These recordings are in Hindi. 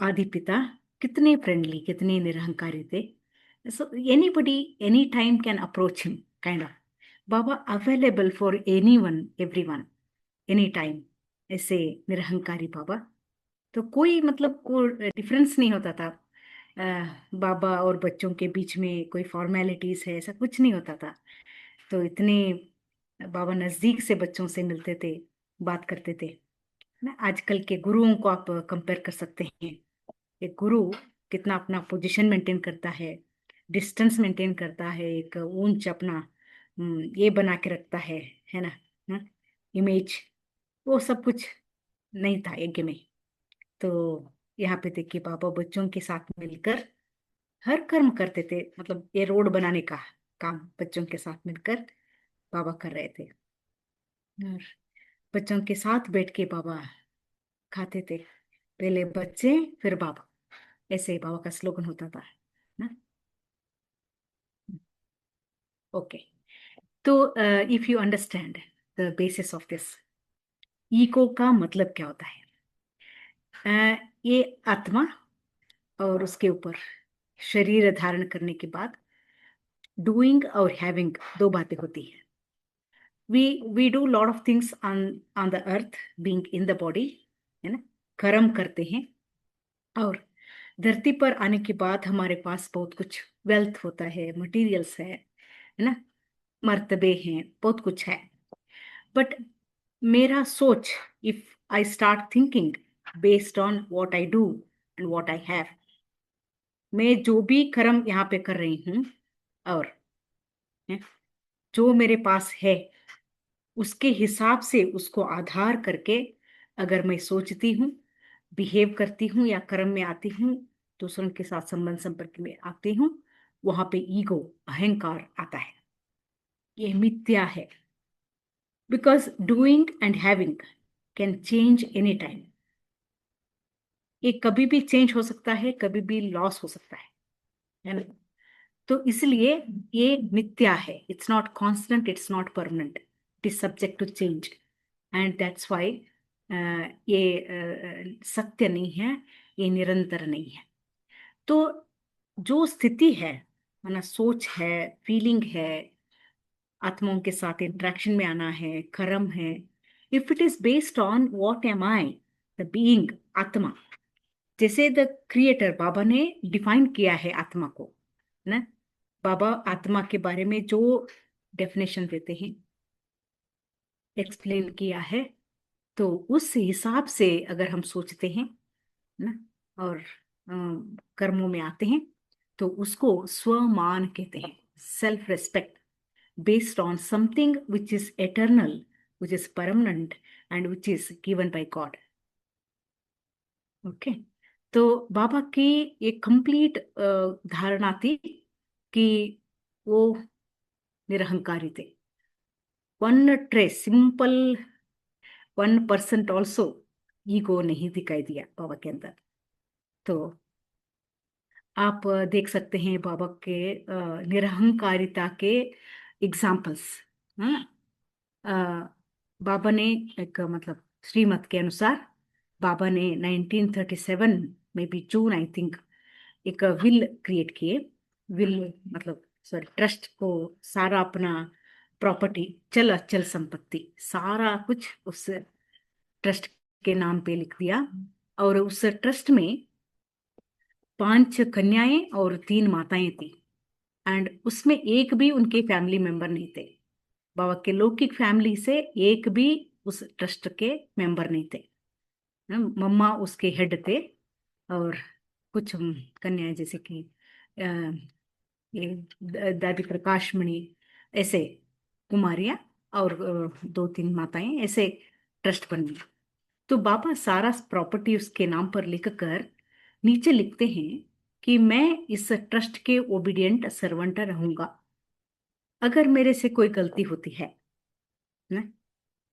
आदि पिता कितने फ्रेंडली, कितने निरहंकारी थे. So anybody any time can approach him, kind of. Baba available for anyone, everyone, any time. ऐसे निरहंकारी बाबा. तो कोई मतलब को डिफरेंस नहीं होता था. बाबा और बच्चों के बीच में कोई फॉर्मेलिटीज है, ऐसा कुछ नहीं होता था. तो इतने बाबा नजदीक से बच्चों से मिलते थे, बात करते थे ना. आजकल के गुरुओं को आप कंपेयर कर सकते हैं. एक गुरु कितना अपना पोजीशन मेंटेन करता है, डिस्टेंस मेंटेन करता है, एक ऊंच अपना ये बना के रखता है ना, इमेज. वो सब कुछ नहीं था यज्ञ में. तो यहाँ पे देखिए बाबा बच्चों के साथ मिलकर हर कर्म करते थे. मतलब ये रोड बनाने का काम बच्चों के साथ मिलकर बाबा कर रहे थे. और बच्चों के साथ बैठ के बाबा खाते थे. पहले बच्चे फिर बाबा, ऐसे ही बाबा का स्लोगन होता था ना. ओके. तो if you understand the basis of this, eco का मतलब क्या होता है. ये आत्मा और उसके ऊपर शरीर धारण करने के बाद डूइंग और हैविंग दो बातें होती है. We do lot of things on on the earth, being in the body, है ना. कर्म करते हैं. और धरती पर आने के बाद हमारे पास बहुत कुछ वेल्थ होता है, मटेरियल्स है ना, मर्तबे हैं, बहुत कुछ है. बट मेरा सोच, if I start thinking based on what I do and what I have, मैं जो भी कर्म यहाँ पे कर रही हूँ और है, जो मेरे पास है उसके हिसाब से, उसको आधार करके अगर मैं सोचती हूँ, बिहेव करती हूँ या कर्म में आती हूँ, दूसरों के साथ संबंध संपर्क में आती हूँ, वहां पे ईगो, अहंकार आता है. ये मिथ्या है. Because doing and having can change any time. ये कभी भी चेंज हो सकता है, कभी भी लॉस हो सकता है ना. तो इसलिए ये मिथ्या है. It's not constant, it's not permanent, it is subject to change. And that's why ये सत्य नहीं है, ये निरंतर नहीं है. तो जो स्थिति है, माना सोच है, फीलिंग है, आत्माओं के साथ इंटरेक्शन में आना है, कर्म है, if it is based on what am I, the being, आत्मा. जैसे द क्रिएटर बाबा ने डिफाइन किया है आत्मा को ना. बाबा आत्मा के बारे में जो डेफिनेशन देते हैं, एक्सप्लेन किया है, तो उस हिसाब से अगर हम सोचते हैं ना और कर्मों में आते हैं, तो उसको स्वमान कहते हैं. Self respect based on something which is eternal, which is permanent and which is given by God. Okay. तो बाबा की एक कंप्लीट धारणा थी कि वो निरहंकारी थे. One trace, simple 1% also ego नहीं दिखाई दिया बाबा के अंदर. तो आप देख सकते हैं बाबा के निरहंकारिता के एग्जाम्पल्स. हाँ. अ, बाबा ने एक मतलब श्रीमत के अनुसार बाबा ने 1937 में भी जून आई थिंक एक विल क्रिएट किए. विल मतलब सॉरी, ट्रस्ट को सारा अपना प्रॉपर्टी, चल अचल संपत्ति, सारा कुछ उस ट्रस्ट के नाम पे लिख दिया. और उस ट्रस्ट में 5 कन्याएं और 3 माताएं थी. एंड उसमें एक भी उनके फैमिली मेंबर नहीं थे. बाबा के लौकिक फैमिली से एक भी उस ट्रस्ट के मेंबर नहीं थे. मम्मा उसके हेड थे. और कुछ कन्याएं जैसे कि अ, ये दादी प्रकाशमणि, ऐसे कुमारियां, और 2-3 माताएं, ऐसे ट्रस्ट बनी. तो बाबा सारा प्रॉपर्टी उसके नाम पर लिखकर नीचे लिखते हैं कि मैं इस ट्रस्ट के ओबीडियंट सर्वेंट रहूंगा. अगर मेरे से कोई गलती होती है ना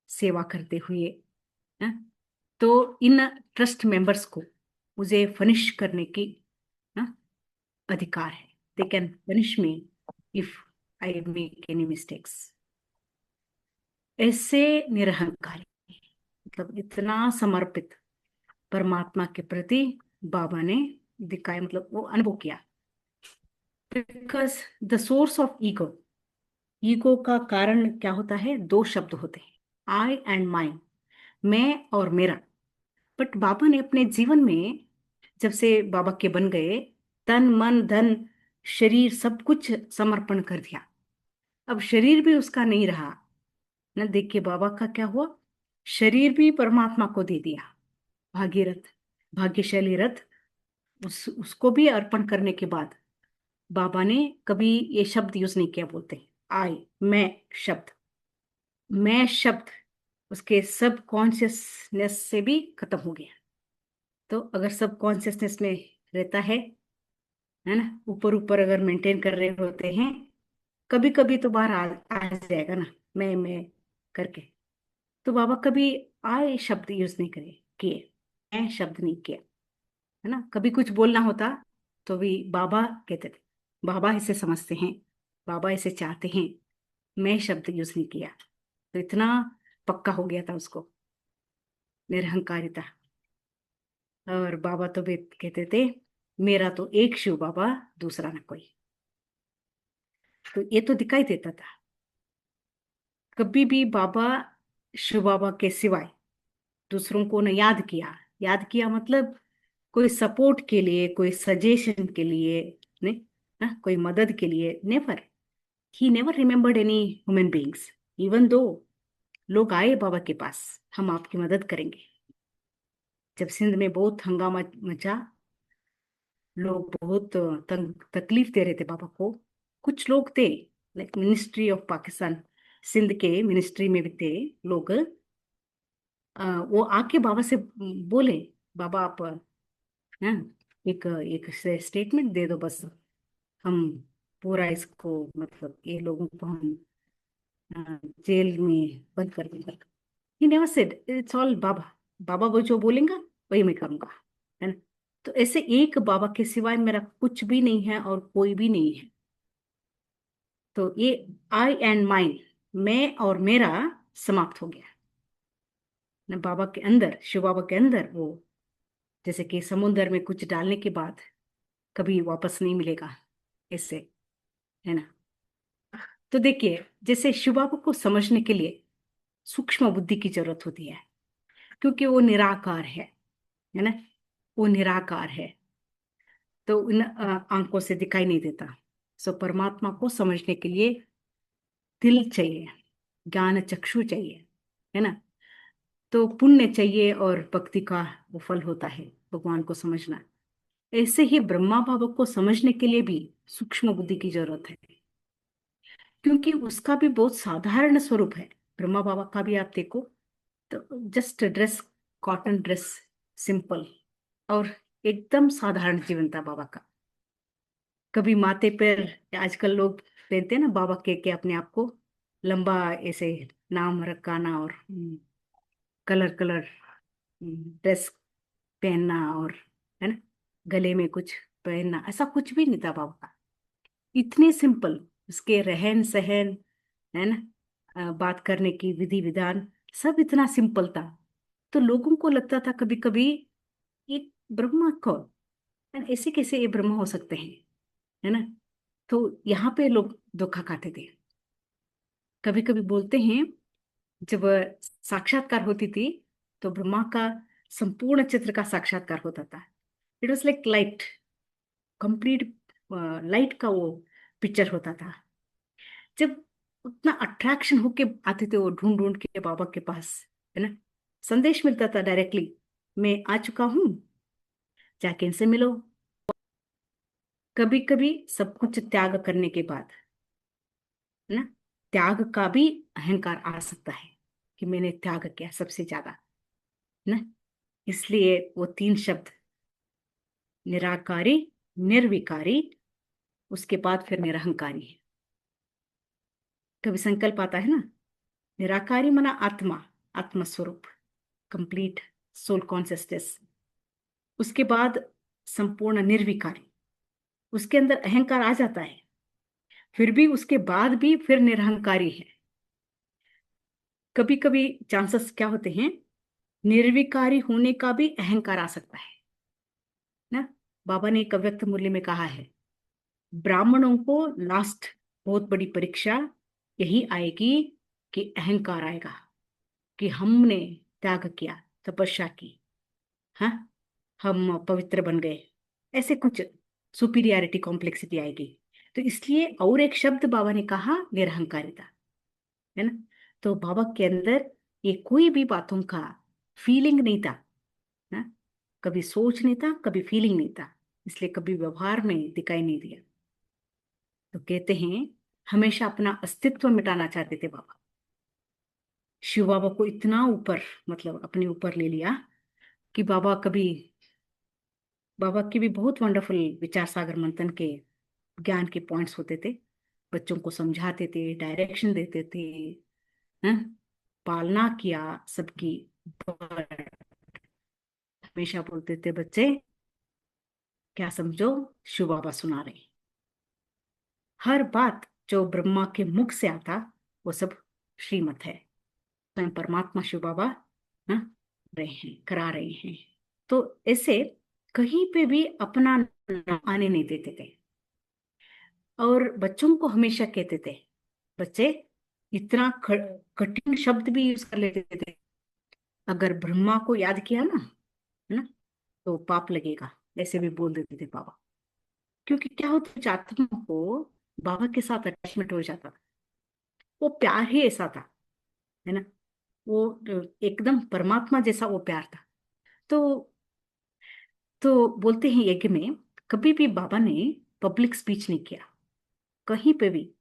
सेवा करते हुए ना, तो इन ट्रस्ट मेंबर्स को मुझे फनिश करने की ना अधिकार है. They can punish me if I make any mistakes. ऐसे निरहंकारी, मतलब इतना समर्पित परमात्मा के प्रति, बाबा ने दिखाया, मतलब वो अनुभव किया। Because the source of ego, ego का कारण क्या होता है? दो शब्द होते हैं, आई एंड माइन, मैं और मेरा। बट बाबा ने अपने जीवन में, जब से बाबा के बन गए, तन मन धन शरीर सब कुछ समर्पण कर दिया। अब शरीर भी उसका नहीं रहा ना। देख के बाबा का क्या हुआ, शरीर भी परमात्मा को दे दिया। भागीरथ, भाग्यशाली रथ, उसको भी अर्पण करने के बाद बाबा ने कभी ये शब्द यूज नहीं किया। बोलते आई, मैं शब्द, मैं शब्द उसके सब कॉन्शियसनेस से भी खत्म हो गया। तो अगर सब कॉन्शियसनेस में रहता है ना, ऊपर ऊपर अगर मेंटेन कर रहे होते हैं, कभी कभी तो बाहर आ जाएगा ना, मैं करके। तो बाबा कभी आए शब्द यूज नहीं करे, किए, मैं शब्द नहीं किया, है ना। कभी कुछ बोलना होता तो भी बाबा कहते थे, बाबा इसे समझते हैं, बाबा इसे चाहते हैं, मैं शब्द यूज नहीं किया। तो इतना पक्का हो गया था उसको, निरहंकारिता। और बाबा तो भी कहते थे, मेरा तो एक शिव बाबा, दूसरा ना कोई। तो ये तो दिखाई देता था। कभी भी बाबा, शिव बाबा के सिवाय दूसरों को न याद किया। याद किया मतलब कोई सपोर्ट के लिए, कोई सजेशन के लिए, ने ना, कोई मदद के लिए, never. He never remembered any human beings, even though लोग आए बाबा के पास, हम आपकी मदद करेंगे। जब सिंध में बहुत हंगामा मचा, लोग बहुत तकलीफ दे रहे थे बाबा को। कुछ लोग थे, like ministry of Pakistan, Sindh के मिनिस्ट्री में भी थे लोग। वो आके बाबा से बोले, बाबा आप, हाँ, एक एक स्टेटमेंट दे दो बस, हम पूरा इसको, मतलब ये लोगों को हम जेल में बंद कर देंगे। He never said it's all Baba, Baba वो जो बोलेंगे वही मैं करूंगा, है ना। तो ऐसे एक बाबा के सिवाय मेरा कुछ भी नहीं है और कोई भी नहीं है। तो ये आई एंड माइन, मैं और मेरा, समाप्त हो गया ना। बाबा के अंदर, शिव बाबा के अंदर वो, जैसे कि समुद्र में कुछ डालने के बाद कभी वापस नहीं मिलेगा, इससे, है ना। तो देखिए, जैसे शिव बाबा को समझने के लिए सूक्ष्म बुद्धि की जरूरत होती है, क्योंकि वो निराकार है ना। वो निराकार है, तो उन आंखों से दिखाई नहीं देता। सो परमात्मा को समझने के लिए दिल चाहिए, ज्ञान चक्षु चाहिए, है ना। तो पुण्य चाहिए और भक्ति का वो फल होता है भगवान को समझना। ऐसे ही ब्रह्मा बाबा को समझने के लिए भी सूक्ष्म बुद्धि की जरूरत है, क्योंकि उसका भी बहुत साधारण स्वरूप है। ब्रह्मा बाबा का भी आप देखो तो just dress, cotton dress, simple, और एकदम साधारण जीवन था बाबा का। कभी माथे पर, आजकल लोग पहनते हैं ना बाबा के अपने आप को, लंबा ऐसे नाम रखाना, और कलर कलर ड्रेस पहनना, और, है ना, गले में कुछ पहनना, ऐसा कुछ भी नहीं था बाबा का। इतने सिंपल उसके रहन सहन, है ना, बात करने की विधि विधान, सब इतना सिंपल था। तो लोगों को लगता था कभी कभी, ये ब्रह्मा कौन, है ना? ऐसे कैसे ये ब्रह्मा हो सकते हैं, है ना। तो यहाँ पे लोग धोखा खाते थे। कभी कभी बोलते हैं, जब साक्षात्कार होती थी, तो ब्रह्मा का संपूर्ण चित्र का साक्षात्कार होता था। It was like light, complete light का वो पिक्चर होता था। जब उतना अट्रैक्शन होके आते थे वो ढूंढ ढूंढ के बाबा के पास, है ना, संदेश मिलता था डायरेक्टली, मैं आ चुका हूँ, जाके इनसे मिलो। कभी कभी सब कुछ त्याग करने के बाद, है ना, त्याग का भी अहंकार आ सकता है, कि मैंने त्याग किया सबसे ज्यादा, है ना। इसलिए वो तीन शब्द, निराकारी, निर्विकारी, उसके बाद फिर निरहंकारी है। कभी संकल्प आता है ना, निराकारी मना आत्मा, आत्मस्वरूप, कंप्लीट सोल कॉन्सियसनेस। उसके बाद संपूर्ण निर्विकारी, उसके अंदर अहंकार आ जाता है, फिर भी उसके बाद भी फिर निरहंकारी है। कभी कभी चांसेस क्या होते हैं, निर्विकारी होने का भी अहंकार आ सकता है, ना। बाबा ने एक अव्यक्त मूल्य में कहा है, ब्राह्मणों को लास्ट बहुत बड़ी परीक्षा यही आएगी कि अहंकार आएगा, कि हमने त्याग किया, तपस्या की, हाँ, हम पवित्र बन गए, ऐसे कुछ सुपीरियरिटी कॉम्प्लेक्सिटी आएगी। तो इसलिए और एक शब्द बाबा ने कहा, निरहंकारिता, है ना। तो बाबा के अंदर ये कोई भी बातों का फीलिंग नहीं था, ना, कभी सोच नहीं था, कभी फीलिंग नहीं था, इसलिए कभी व्यवहार में दिखाई नहीं दिया। तो कहते हैं हमेशा अपना अस्तित्व मिटाना चाहते थे बाबा। शिव बाबा को इतना ऊपर, मतलब अपने ऊपर ले लिया कि बाबा के भी बहुत वंडरफुल विचार सागर मंथन के ज्ञान के पॉइंट्स होते थे। बच्चों को समझाते थे, डायरेक्शन देते थे, हैं? पालना किया सबकी। पर हमेशा बोलते थे, बच्चे क्या समझो, शिव बाबा सुना रहे हैं। हर बात जो ब्रह्मा के मुख से आता वो सब श्रीमत है, स्वयं परमात्मा शिव बाबा हाँ, रहे हैं, करा रहे हैं। तो ऐसे कहीं पे भी अपना नाम आने नहीं देते थे। और बच्चों को हमेशा कहते थे, बच्चे इतना कठिन शब्द भी यूज कर लेते थे, अगर ब्रह्मा को याद किया ना, है ना, तो पाप लगेगा, ऐसे भी बोल देते थे बाबा। क्योंकि क्या होता है, आत्मा को बाबा के साथ अटैचमेंट हो जाता था। वो प्यार ही ऐसा था, है ना, वो एकदम परमात्मा जैसा वो प्यार था। तो बोलते हैं यज्ञ में कभी भी बाबा ने पब्लिक स्पीच नहीं किया, कहीं पे भी।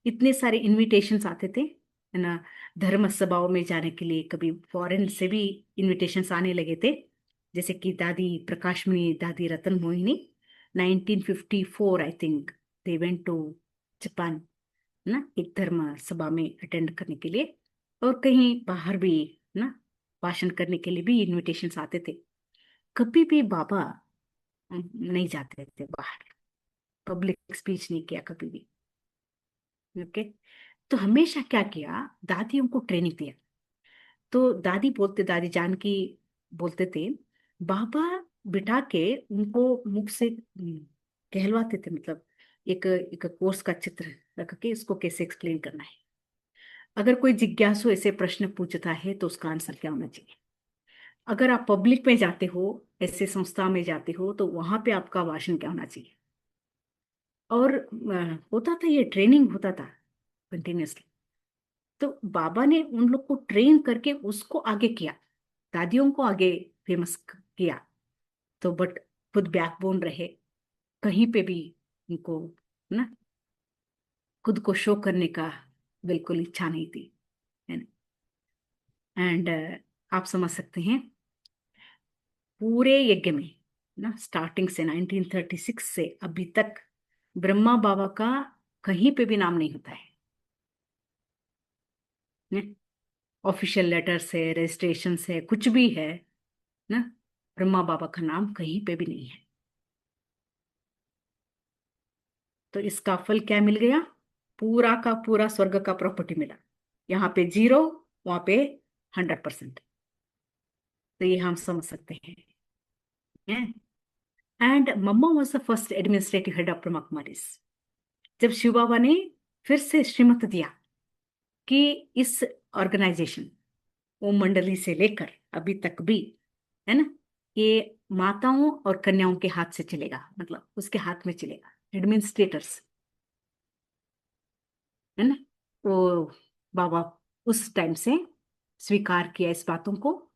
इतने सारे इनविटेशंस आते थे, है ना, धर्म सभाओं में जाने के लिए, कभी फॉरेन से भी इनविटेशंस आने लगे थे। जैसे कि Dadi Prakashmani, Dadi Ratan Mohini, 1954 I think, they went to Japan, ना, एक धर्म सभा में अटेंड करने के लिए। और कहीं बाहर भी ना भाषण करने के लिए भी इनविटेशंस आते थे। कभी भी बाबा नहीं जाते थे बाहर, पब्लिक स्पीच नहीं किया कभी भी। ओके। तो हमेशा क्या किया, दादियों को ट्रेनिंग दिया। तो दादी जानकी बोलते थे, बाबा बिठा के उनको मुख से कहलवाते थे, मतलब एक एक कोर्स का चित्र रख के इसको कैसे एक्सप्लेन करना है। अगर कोई जिज्ञासु ऐसे प्रश्न पूछता है तो उसका आंसर क्या होना चाहिए। अगर आप पब्लिक में जाते हो, ऐसे संस्था में जाते हो, तो वहां पे आपका भाषण क्या होना चाहिए। और होता था, ये ट्रेनिंग होता था कंटिन्यूसली। तो बाबा ने उन लोग को ट्रेन करके उसको आगे किया, दादियों को आगे फेमस किया। तो बट खुद बैकबोन रहे, कहीं पे भी उनको ना खुद को शो करने का बिल्कुल इच्छा नहीं थी, है ना। एंड आप समझ सकते हैं, पूरे यज्ञ में ना, स्टार्टिंग से 1936 से अभी तक ब्रह्मा बाबा का कहीं पे भी नाम नहीं होता है। ऑफिशियल लेटर्स है, रजिस्ट्रेशन है, कुछ भी है ना, ब्रह्मा बाबा का नाम कहीं पे भी नहीं है। तो इसका फल क्या मिल गया, पूरा का पूरा स्वर्ग का प्रॉपर्टी मिला। यहाँ पे 0, वहां पे 100%। तो ये हम समझ सकते हैं। And Mamma was the first administrative head of Brahma Kumaris. जब शिव बाबा ने फिर से श्रीमत दिया कि इस ऑर्गेनाइजेशन, वो मंडली से लेकर अभी तक भी, है ना, ये माताओं और कन्याओं के हाथ से चलेगा, मतलब उसके हाथ में चलेगा, एडमिनिस्ट्रेटर्स, है ना। वो बाबा उस टाइम से स्वीकार किया इस बातों को।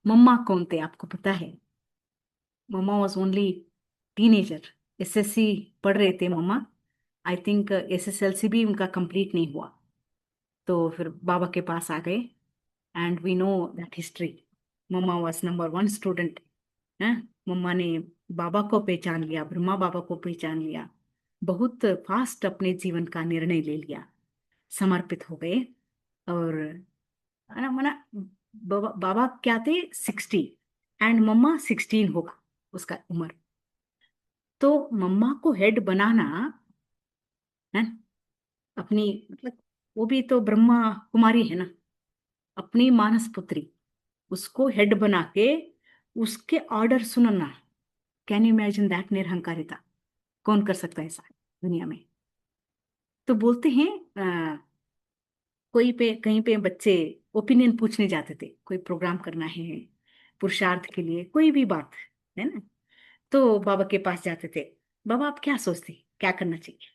मम्मा कौन थे आपको पता है, मम्मा वॉज ओनली टीनेजर, एसएससी पढ़ रहे थे मम्मा। आई थिंक एसएसएलसी भी उनका कंप्लीट नहीं हुआ। तो फिर बाबा के पास आ गए, and we know that history. Mamma was number 1 student है। मम्मा ने बाबा को पहचान लिया, ब्रह्मा बाबा को पहचान लिया, बहुत फास्ट अपने जीवन का निर्णय ले लिया, समर्पित हो गए। और मना बाबा क्या थे, 60, एंड मम्मा 16 होगा उसका उम्र। तो मम्मा को हेड बनाना है, अपनी, मतलब वो भी तो ब्रह्मा कुमारी है ना, अपनी मानस पुत्री, उसको हेड बना के उसके ऑर्डर सुनना, कैन यू इमेजिन दैट? निरहंकारिता कौन कर सकता है ऐसा दुनिया में? तो बोलते हैं कोई पे कहीं पे बच्चे ओपिनियन पूछने जाते थे, कोई प्रोग्राम करना है पुरुषार्थ के लिए, कोई भी बात है ना, तो बाबा के पास जाते थे। बाबा आप क्या सोचते हैं, क्या करना चाहिए?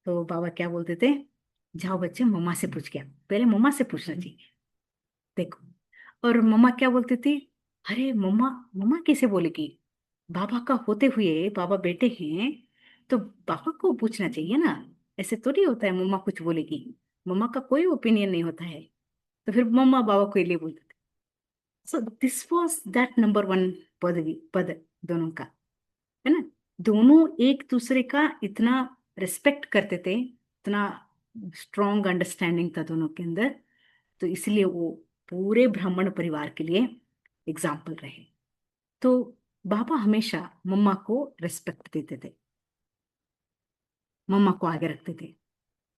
तो बाबा क्या बोलते थे? जाओ बच्चे मम्मा से पूछ के आओ, पहले मम्मा से पूछना चाहिए। देखो, और मम्मा क्या बोलती थी? अरे मम्मा, मम्मा कैसे बोलेगी? बाबा का होते हुए बाबा बेटे हैं, तो पापा को पूछना चाहिए ना। ऐसे थोड़ी होता है मम्मा कुछ बोलेगी, मम्मा का कोई ओपिनियन नहीं होता है। तो फिर मम्मा बाबा को लिए बोलते थे। So this was that number one पदवी, पद दोनों का, है ना। दोनों एक दूसरे का इतना रिस्पेक्ट करते थे, इतना स्ट्रॉन्ग अंडरस्टैंडिंग था दोनों के अंदर। तो इसलिए वो पूरे ब्राह्मण परिवार के लिए एग्जाम्पल रहे। तो बाबा हमेशा मम्मा को रिस्पेक्ट देते थे, मम्मा को आगे रखते थे,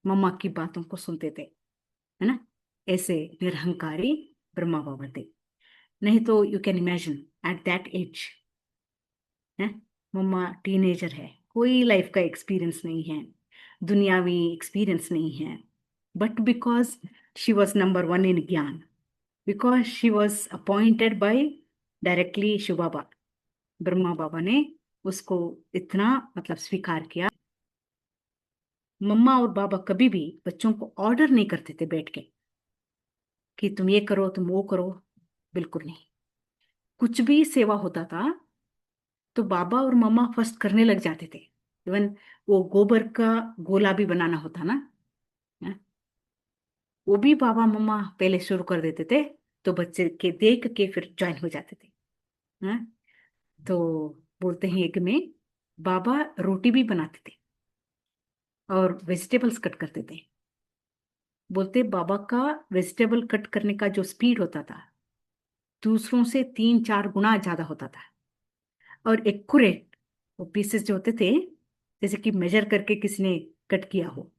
मम्मा की बातों को सुनते थे, है ना। ऐसे निरहंकारी ब्रह्मा बाबा थे। नहीं तो you can imagine at that age, है, मम्मा टीनेजर है, कोई लाइफ का एक्सपीरियंस नहीं है, दुनियावी एक्सपीरियंस नहीं है, but because she was number one in gyan, because she was appointed by directly Shiv Baba, Brahma Baba ने उसको इतना मतलब स्वीकार किया। मम्मा और बाबा कभी भी बच्चों को ऑर्डर नहीं करते थे बैठ के कि तुम ये करो तुम वो करो, बिल्कुल नहीं। कुछ भी सेवा होता था तो बाबा और मम्मा फर्स्ट करने लग जाते थे। इवन वो गोबर का गोला भी बनाना होता ना, हाँ, वो भी बाबा मम्मा पहले शुरू कर देते थे, तो बच्चे के देख के फिर ज्वाइन हो जाते थे। हाँ, तो बोलते हैं एक में बाबा रोटी भी बनाते थे और वेजिटेबल्स कट करते थे। बोलते बाबा का वेजिटेबल कट करने का जो स्पीड होता था दूसरों से 3-4 गुना ज्यादा होता था। और एक्यूरेट वो पीसेस जो होते थे, जैसे कि मेजर करके किसी ने कट किया हो,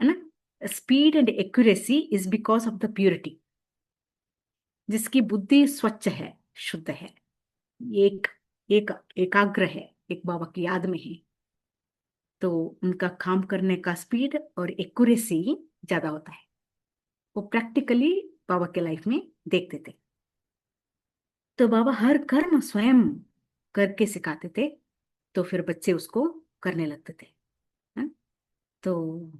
है ना। Speed and accuracy is because of the purity, जिसकी बुद्धि स्वच्छ है, शुद्ध है, एक एक एकाग्र है, एक बाबा की याद में है, तो उनका काम करने का स्पीड और एक्यूरेसी ज्यादा होता है। वो प्रैक्टिकली बाबा के लाइफ में देखते थे। तो बाबा हर कर्म स्वयं करके सिखाते थे, तो फिर बच्चे उसको करने लगते थे, हाँ? तो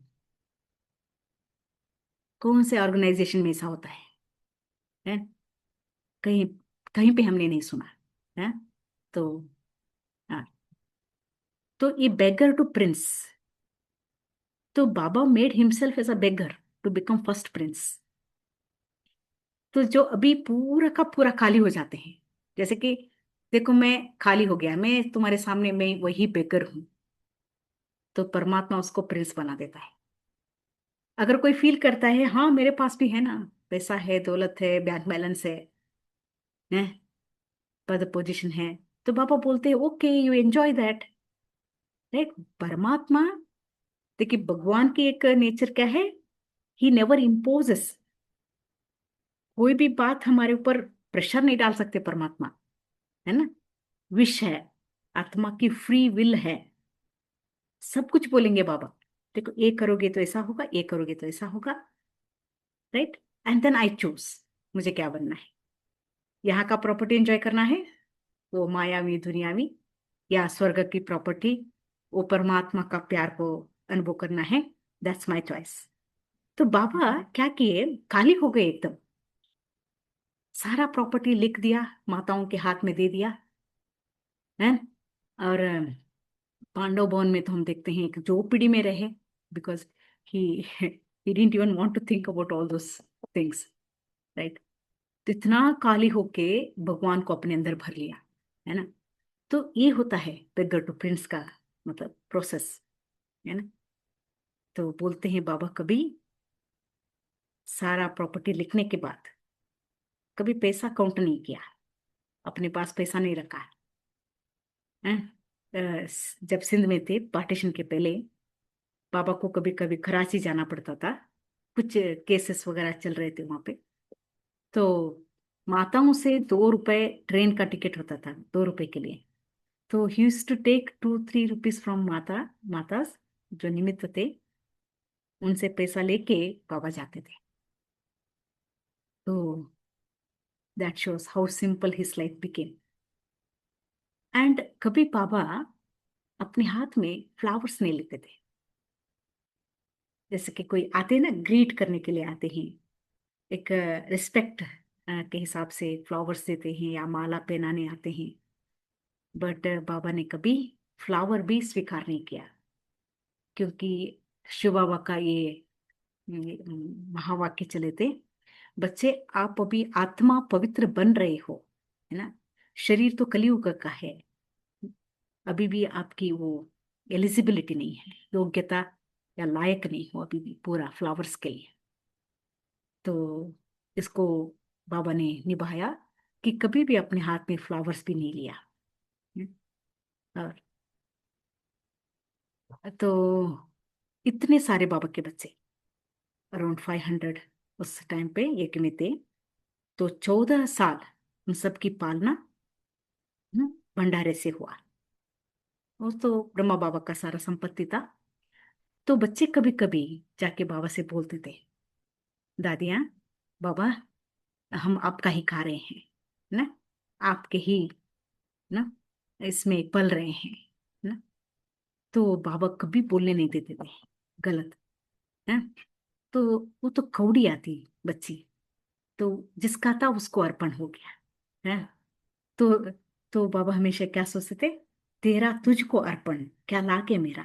कौन से ऑर्गेनाइजेशन में ऐसा होता है? कहीं कहीं पे हमने नहीं सुना है। तो हाँ, तो ये बेगर टू प्रिंस, तो Baba made himself as a beggar to become first prince. तो जो अभी पूरा का पूरा खाली हो जाते हैं, जैसे कि देखो मैं खाली हो गया, मैं तुम्हारे सामने मैं वही बेगर हूं, तो परमात्मा उसको प्रिंस बना देता है। अगर कोई फील करता है हाँ मेरे पास भी है ना, पैसा है, दौलत है, बैंक बैलेंस है, पद पोजीशन है, तो बाबा बोलते हैं okay you enjoy that, right. परमात्मा, देखिए भगवान की एक नेचर क्या है, ही नेवर इम्पोजेस, कोई भी बात हमारे ऊपर प्रेशर नहीं डाल सकते परमात्मा, है ना। विश है, आत्मा की फ्री विल है, सब कुछ बोलेंगे बाबा। देखो ये करोगे तो ऐसा होगा, ये करोगे तो ऐसा होगा, right. And then I choose, मुझे क्या बनना है, यहाँ का प्रॉपर्टी एंजॉय करना है, वो मायावी दुनियावी, या स्वर्ग की प्रॉपर्टी, वो परमात्मा का प्यार को अनुभव करना है, दैट्स माय चॉइस। तो बाबा क्या किए, खाली हो गए एकदम, सारा प्रॉपर्टी लिख दिया, माताओं के हाथ में दे दिया, है। और पांडव भवन में तो हम देखते हैं कि झोपड़ी में रहे, because he he didn't even want to think about all those things, right. तो इतना काली होके भगवान को अपने अंदर भर लिया, है ना। तो ये होता है बेगर टू प्रिंस का मतलब प्रोसेस, है ना। तो बोलते हैं बाबा कभी सारा प्रॉपर्टी लिखने के बाद कभी पैसा काउंट नहीं किया, अपने पास पैसा नहीं रखा है। जब सिंध में थे पार्टीशन के पहले, पापा को कभी कभी कराची जाना पड़ता था, कुछ केसेस वगैरह चल रहे थे वहां पे। तो माताओं से 2 रुपए ट्रेन का टिकट होता था, 2 रुपए के लिए। तो he used to take 2-3 rupees from मातास जो निमित्त थे, उनसे पैसा लेके बाबा जाते थे। तो that shows how simple his life became. And कभी बाबा अपने हाथ में फ्लावर्स नहीं लेते थे। जैसे कि कोई आते हैं ना, ग्रीट करने के लिए आते हैं, एक रिस्पेक्ट के हिसाब से फ्लावर्स देते हैं या माला पहनाने आते हैं। बट बाबा ने कभी फ्लावर भी स्वीकार नहीं किया, क्योंकि शिव बाबा का ये महावाक्य चले थे, बच्चे आप अभी आत्मा पवित्र बन रहे हो, है ना। शरीर तो कलयुग का है, अभी भी आपकी वो एलिजिबिलिटी नहीं है, योग्यता या लायक नहीं हो अभी भी पूरा फ्लावर्स के लिए। तो इसको बाबा ने निभाया कि कभी भी अपने हाथ में फ्लावर्स भी नहीं लिया। हम्म, और तो इतने सारे बाबा के बच्चे, अराउंड 500 उस टाइम पे एक में थे। तो 14 साल उन सबकी पालना भंडारे से हुआ। वो तो ब्रह्मा बाबा का सारा संपत्ति था। तो बच्चे कभी कभी जाके बाबा से बोलते थे, दादिया, बाबा, हम आपका ही खा रहे हैं ना, आपके ही ना इसमें पल रहे हैं ना। तो बाबा कभी बोलने नहीं देते थे गलत है। तो वो तो कौड़ी आती बच्ची, तो जिसका था उसको अर्पण हो गया है। तो बाबा हमेशा क्या सोचते थे, तेरा तुझको अर्पण, क्या लागे मेरा।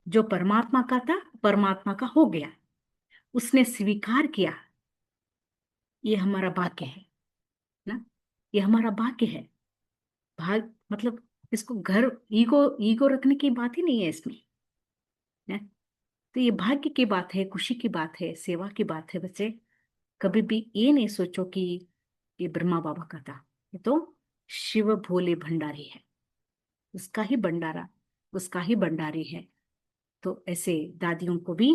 जो परमात्मा का था परमात्मा का हो गया, उसने स्वीकार किया, ये हमारा भाग्य है ना, ये हमारा भाग्य है। भाग मतलब इसको घर, ईगो ईगो रखने की बात ही नहीं है इसमें, है। तो ये भाग्य की बात है, खुशी की बात है, सेवा की बात है बच्चे। कभी भी ये नहीं सोचो कि ये ब्रह्मा बाबा का था, ये तो शिव भोले भंडारी है, उसका ही भंडारा, उसका ही भंडारी है। तो ऐसे दादियों को भी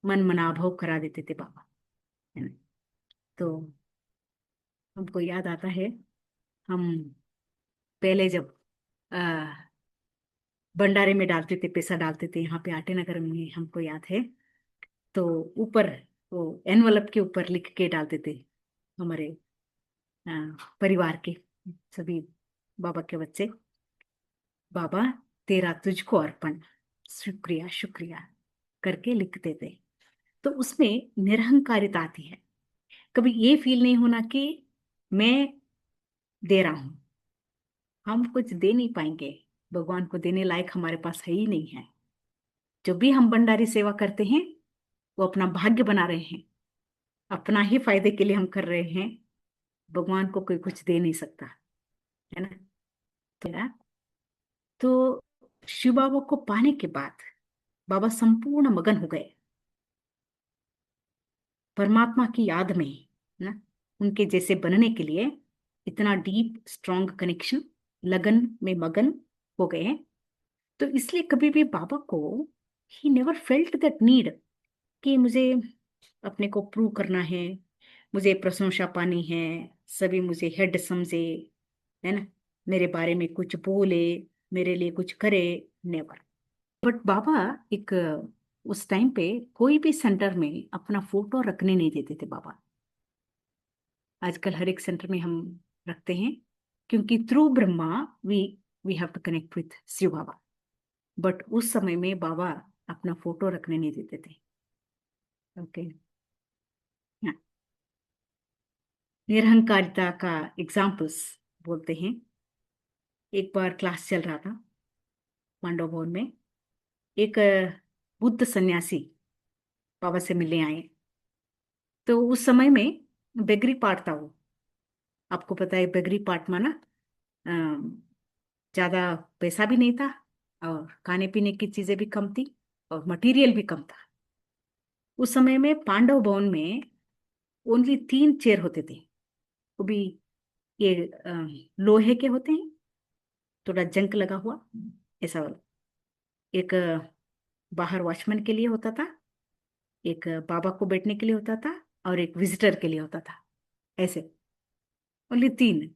मन मनाभव करा देते थे बाबा, है ना। तो हमको याद आता है, हम पहले जब आ, भंडारे में डालते थे, पैसा डालते थे यहाँ पे आटे नगर में, हमको याद है। तो ऊपर वो एनवलप के ऊपर लिख के डालते थे हमारे आ, परिवार के सभी बाबा के बच्चे, बाबा तेरा तुझको अर्पण, शुक्रिया शुक्रिया करके लिखते थे। तो उसमें निरहंकारिता आती है। कभी ये फील नहीं होना कि मैं दे रहा हूं, हम कुछ दे नहीं पाएंगे, भगवान को देने लायक हमारे पास है ही नहीं है। जो भी हम भंडारी सेवा करते हैं वो अपना भाग्य बना रहे हैं, अपना ही फायदे के लिए हम कर रहे हैं, भगवान को कोई कुछ दे नहीं सकता, है ना। तो शिव बाबा को पाने के बाद बाबा संपूर्ण मगन हो गए परमात्मा की याद में, ना, उनके जैसे बनने के लिए। इतना डीप स्ट्रॉन्ग कनेक्शन, लगन में मगन हो गए। तो इसलिए कभी भी बाबा को he never felt that need कि मुझे अपने को प्रूव करना है, मुझे प्रशंसा पानी है, सभी मुझे हेड समझे, है ना, मेरे बारे में कुछ बोले, मेरे लिए कुछ करे, नेवर। बट बाबा एक उस टाइम पे कोई भी सेंटर में अपना फोटो रखने नहीं देते थे बाबा। आजकल हर एक सेंटर में हम रखते हैं, क्योंकि थ्रू Brahma we we have to connect with Shiv Baba. But उस समय में बाबा अपना फोटो रखने नहीं देते थे। ओके, निरहंकारिता का एग्जाम्पल्स बोलते हैं। एक बार क्लास चल रहा था पांडव भवन में, एक बुद्ध सन्यासी बाबा से मिलने आए। तो उस समय में बेगरी पार्ट था वो, आपको पता है बेगरी पार्ट में ना, अ, ज्यादा पैसा भी नहीं था, और खाने पीने की चीजें भी कम थी, और मटेरियल भी कम था। उस समय में पांडव भवन में ओनली 3 चेयर होते थे, वो भी ये लोहे के होते हैं, थोड़ा जंग लगा हुआ ऐसा वाला। एक बाहर वॉचमैन के लिए होता था, एक बाबा को बैठने के लिए होता था, और एक विजिटर के लिए होता था। ऐसे, ओनली 3।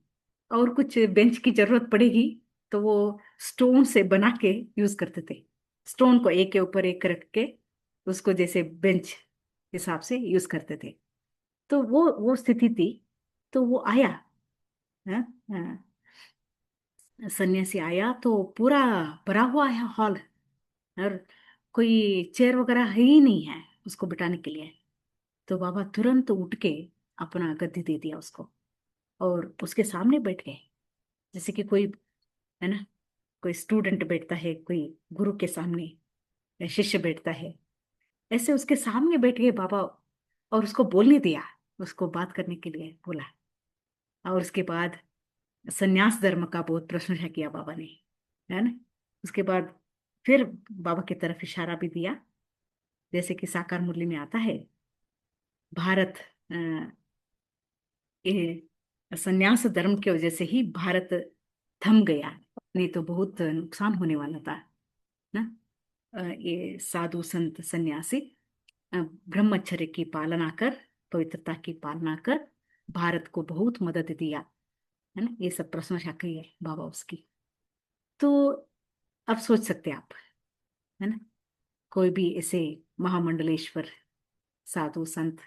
और कुछ बेंच की जरूरत पड़ेगी तो वो स्टोन से बना के यूज करते थे। स्टोन को एक के ऊपर एक रख के उसको जैसे बेंच हिसाब से यूज करते थे। तो वो स्थिति थी। तो वो आया, हाँ, हाँ, सन्यासी आया तो पूरा भरा हुआ है हॉल, और कोई चेयर वगैरह है ही नहीं है उसको बिठाने के लिए। तो बाबा तुरंत उठ के अपना गद्दी दे दिया उसको, और उसके सामने बैठ गए, जैसे कि कोई, है ना, कोई स्टूडेंट बैठता है, कोई गुरु के सामने या शिष्य बैठता है, ऐसे उसके सामने बैठ गए बाबा। और उसको बोलने दिया, उसको बात करने के लिए बोला। और उसके बाद संन्यास धर्म का बहुत प्रशंसा किया बाबा ने, है ना। उसके बाद फिर बाबा की तरफ इशारा भी दिया, जैसे कि साकार मुरली में आता है, भारत, ये संन्यास धर्म की वजह से ही भारत थम गया, नहीं तो बहुत नुकसान होने वाला था ना। ये साधु संत सन्यासी ब्रह्मचर्य की पालना कर, पवित्रता की पालना कर भारत को बहुत मदद दिया, है ना। ये सब प्रशंसा की है बाबा उसकी। तो अब सोच सकते हैं आप, है ना, कोई भी ऐसे महामंडलेश्वर साधु संत,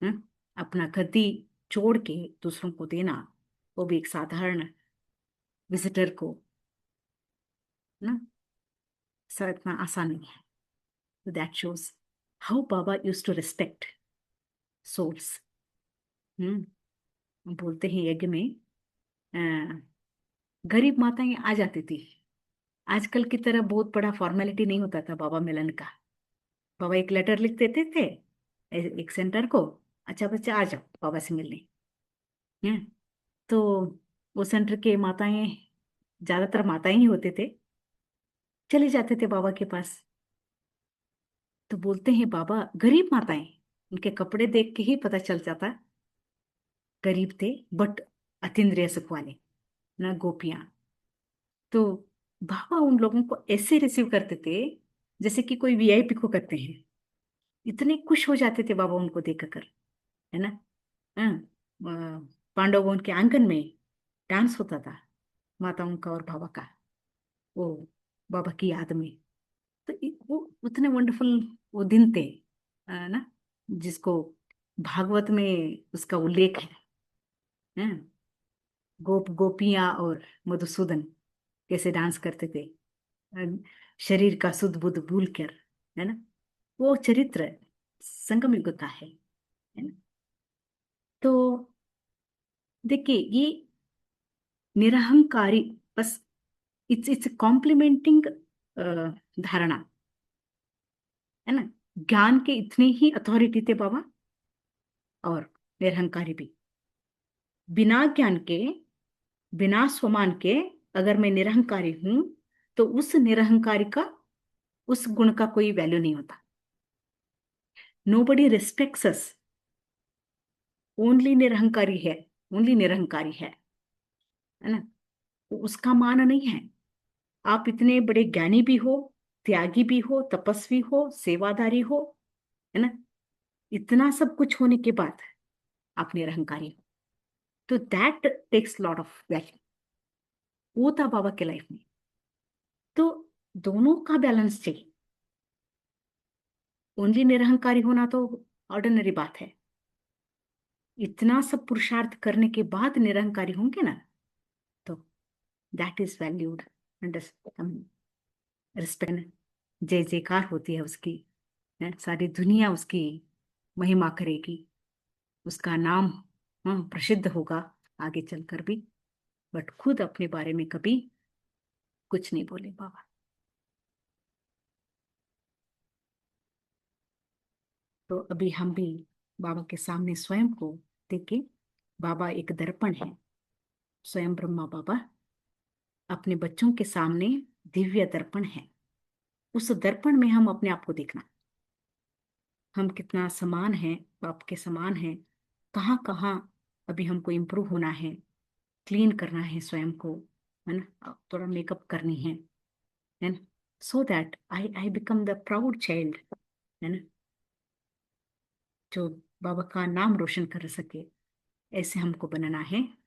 हैं, अपना गद्दी छोड़ के दूसरों को देना, वो भी एक साधारण विजिटर को, ना, सर इतना आसान नहीं है। तो that shows how Baba used to respect souls. हम्म बोलते हैं यज्ञ में अ, गरीब माताएं आ जाती थी। आजकल की तरह बहुत बड़ा फॉर्मेलिटी नहीं होता था बाबा मिलन का। बाबा एक लेटर लिख देते थे एक सेंटर को, अच्छा बच्चा आ जाओ बाबा से मिलने, हैं। तो वो सेंटर के माताएं, ज्यादातर माताएं ही होते थे, चले जाते थे बाबा के पास। तो बोलते हैं बाबा गरीब माताएं, उनके कपड़े देख के ही पता चल जाता गरीब थे, बट अतीन्द्रिय सुख वाले, ना गोपियां। तो बाबा उन लोगों को ऐसे रिसीव करते थे जैसे कि कोई वीआईपी को करते हैं। इतने खुश हो जाते थे बाबा उनको देखकर, है ना। हाँ, पांडव वन के आंगन में डांस होता था माताओं का और बाबा का, वो बाबा की याद में। तो वो उतने वंडरफुल वो दिन थे, ना, जिसको भागवत में उसका उल्लेख है। गोप गोपियां और मधुसूदन कैसे डांस करते थे, अ, शरीर का सुध बुध भूल कर, है ना। वो चरित्र संगम युग का है ना। तो देखिए ये निरहंकारी, बस इट्स इट्स कॉम्प्लीमेंटिंग धारणा, है ना। ज्ञान के इतने ही अथॉरिटी थे बाबा, और निरहंकारी भी। बिना ज्ञान के, बिना स्वमान के, अगर मैं निरहंकारी हूं तो उस निरहंकारी का, उस गुण का कोई वैल्यू नहीं होता। नोबडी रिस्पेक्ट्स अस, ओनली निरहंकारी है, ओनली निरहंकारी है ना। तो उसका मान नहीं है। आप इतने बड़े ज्ञानी भी हो, त्यागी भी हो, तपस्वी हो, सेवादारी हो, है ना, इतना सब कुछ होने के बाद आप निरहंकारी हो, तो that takes lot of value. वो था बाबा के लाइफ में। तो दोनों का बैलेंस चाहिए। ओनली निरहंकारी होना तो ऑर्डिनरी बात है। इतना सब पुरुषार्थ करने के बाद निरहंकारी होंगे ना, तो दैट इज वैल्यूड, रिस्पेक्ट, जय जयकार होती है उसकी, है, सारी दुनिया उसकी महिमा करेगी, उसका नाम, हाँ, प्रसिद्ध होगा आगे चलकर भी। बट खुद अपने बारे में कभी कुछ नहीं बोले बाबा। तो अभी हम भी बाबा के सामने स्वयं को देखें। बाबा एक दर्पण है, स्वयं ब्रह्मा बाबा अपने बच्चों के सामने दिव्य दर्पण है। उस दर्पण में हम अपने आप को देखना, हम कितना समान है, बाप के समान है, कहाँ कहाँ अभी हमको इम्प्रूव होना है, क्लीन करना है स्वयं को, है ना, थोड़ा मेकअप करनी है ना, so that I I become the proud child, है ना, जो बाबा का नाम रोशन कर सके, ऐसे हमको बनाना है।